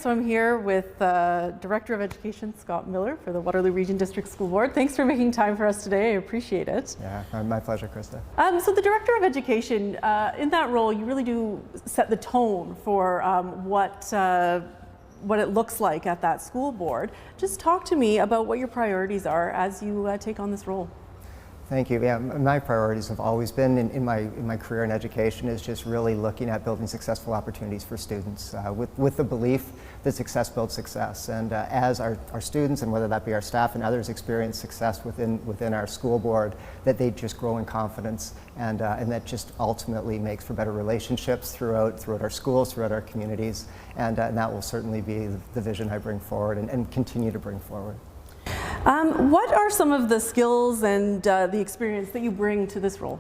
So I'm here with Director of Education, Scott Miller, for the Waterloo Region District School Board. Thanks for making time for us today. I appreciate it. Yeah, my pleasure, Krista. So the Director of Education, in that role, you really do set the tone for what it looks like at that school board. Just talk to me about what your priorities are as you take on this role. Thank you. Yeah, my priorities have always been in my career in education is just really looking at building successful opportunities for students with the belief that success builds success. And as our students, and whether that be our staff and others, experience success within our school board, that they just grow in confidence, and that just ultimately makes for better relationships throughout our schools, throughout our communities, and that will certainly be the vision I bring forward and continue to bring forward. What are some of the skills and the experience that you bring to this role?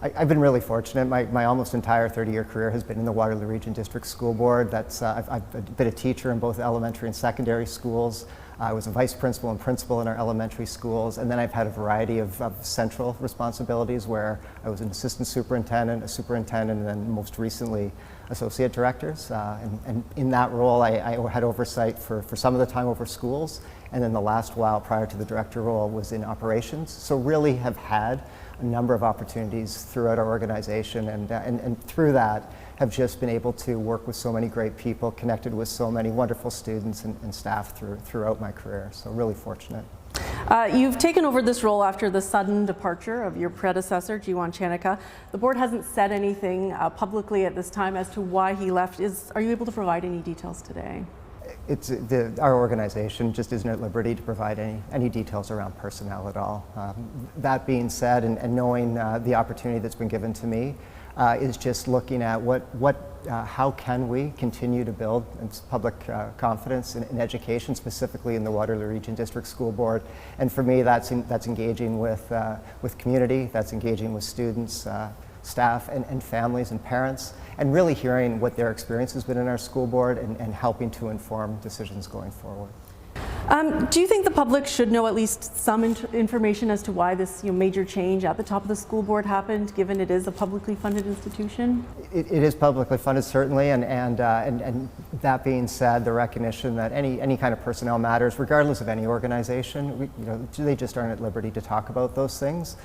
I've been really fortunate. My almost entire 30-year career has been in the Waterloo Region District School Board. I've been a teacher in both elementary and secondary schools. I was a vice principal and principal in our elementary schools, and then I've had a variety of central responsibilities where I was an assistant superintendent, a superintendent, and then most recently associate directors. And in that role, I had oversight for some of the time over schools, and then the last while prior to the director role was in operations. So really have had a number of opportunities throughout our organization, and through that have just been able to work with so many great people, connected with so many wonderful students and staff throughout my career. So really fortunate. You've taken over this role after the sudden departure of your predecessor, Jiwan Chanaka. The board hasn't said anything publicly at this time as to why he left. Are you able to provide any details today? Our organization just isn't at liberty to provide any details around personnel at all. That being said, and knowing the opportunity that's been given to me, is just looking at how can we continue to build public confidence in education, specifically in the Waterloo Region District School Board. And for me, that's engaging with community, that's engaging with students, staff and families and parents, and really hearing what their experience has been in our school board and helping to inform decisions going forward. Do you think the public should know at least some information as to why this major change at the top of the school board happened, given it is a publicly funded institution? It is publicly funded, certainly, and that being said, the recognition that any kind of personnel matters, regardless of any organization, they just aren't at liberty to talk about those things.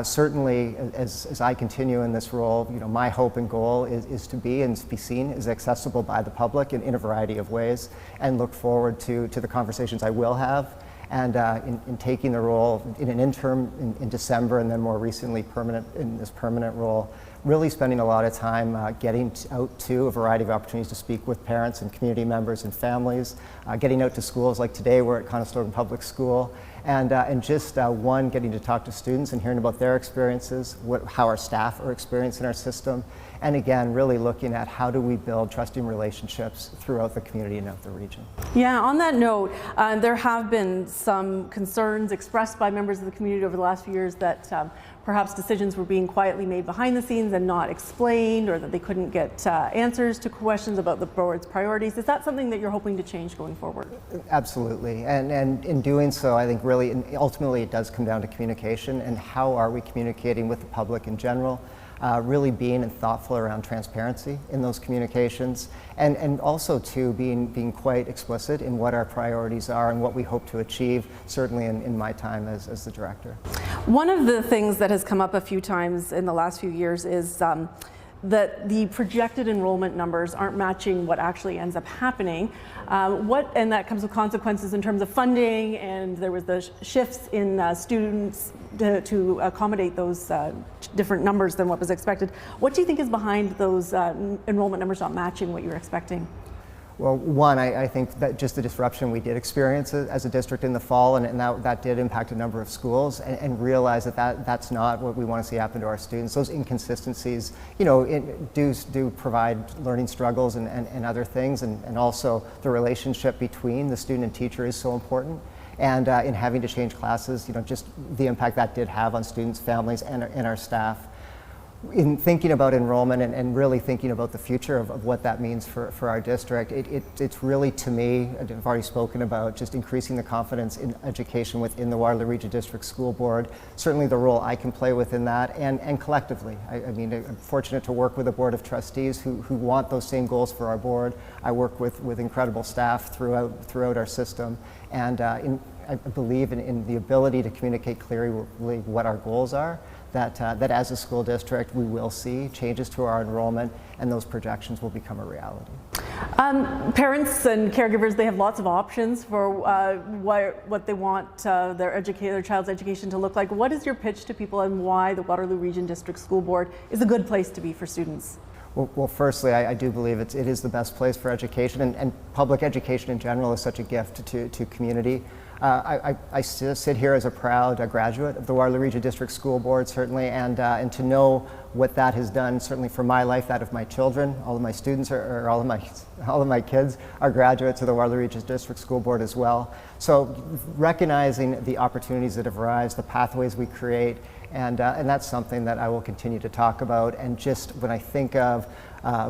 Certainly, as I continue in this role, my hope and goal is to be and be seen as accessible by the public in a variety of ways, and look forward to the conversations I will have. And in taking the role in an interim in December, and then more recently in this permanent role, really spending a lot of time getting out to a variety of opportunities to speak with parents and community members and families, getting out to schools like today we're at Conestoga Public School, and just getting to talk to students and hearing about their experiences, how our staff are experiencing our system, and again, really looking at how do we build trusting relationships throughout the community and out the region. Yeah, on that note, there have been some concerns expressed by members of the community over the last few years that perhaps decisions were being quietly made behind the scenes and not explained, or that they couldn't get answers to questions about the board's priorities. Is that something that you're hoping to change going forward? Absolutely, and in doing so, I think really ultimately it does come down to communication, and how are we communicating with the public in general. Really being thoughtful around transparency in those communications, and also too being quite explicit in what our priorities are and what we hope to achieve, certainly in my time as the director. One of the things that has come up a few times in the last few years is that the projected enrollment numbers aren't matching what actually ends up happening. And that comes with consequences in terms of funding, and there was the shifts in students to accommodate those different numbers than what was expected. What do you think is behind those enrollment numbers not matching what you were expecting? Well, one, I think that just the disruption we did experience as a district in the fall, and that did impact a number of schools, and realize that's not what we want to see happen to our students. Those inconsistencies, do provide learning struggles and other things, and also the relationship between the student and teacher is so important. And in having to change classes, just the impact that did have on students, families, and our staff. in thinking about enrollment and really thinking about the future of what that means for our district, it's really, to me, I've already spoken about just increasing the confidence in education within the Waterloo Region District School Board, certainly the role I can play within that, and collectively. I mean, I'm fortunate to work with a board of trustees who want those same goals for our board. I work with incredible staff throughout our system, and I believe in the ability to communicate clearly what our goals are, that as a school district we will see changes to our enrollment and those projections will become a reality. Parents and caregivers, they have lots of options for what they want their child's education to look like. What is your pitch to people and why the Waterloo Region District School Board is a good place to be for students? Well, firstly, I do believe it is the best place for education, and public education in general is such a gift to community. I sit here as a proud graduate of the Waterloo Region District School Board, certainly, and to know what that has done, certainly for my life, that of my children. All of my students or all of my kids are graduates of the Waterloo Region District School Board as well. So recognizing the opportunities that have arisen, the pathways we create, and that's something that I will continue to talk about. And just when I think of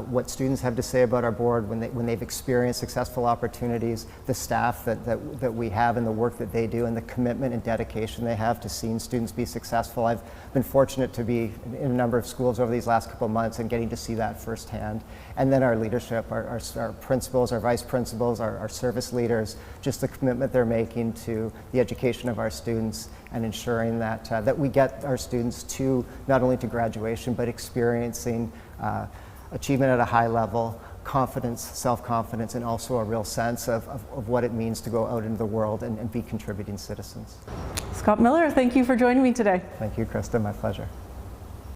what students have to say about our board when they've experienced successful opportunities, the staff that we have and the work that they do and the commitment and dedication they have to seeing students be successful. I've been fortunate to be in a number of schools over these last couple of months and getting to see that firsthand. And then our leadership, our principals, our vice principals, our service leaders, just the commitment they're making to the education of our students and ensuring that we get our students to not only to graduation but experiencing achievement at a high level, confidence, self-confidence, and also a real sense of what it means to go out into the world and be contributing citizens. Scott Miller, thank you for joining me today. Thank you, Krista. My pleasure.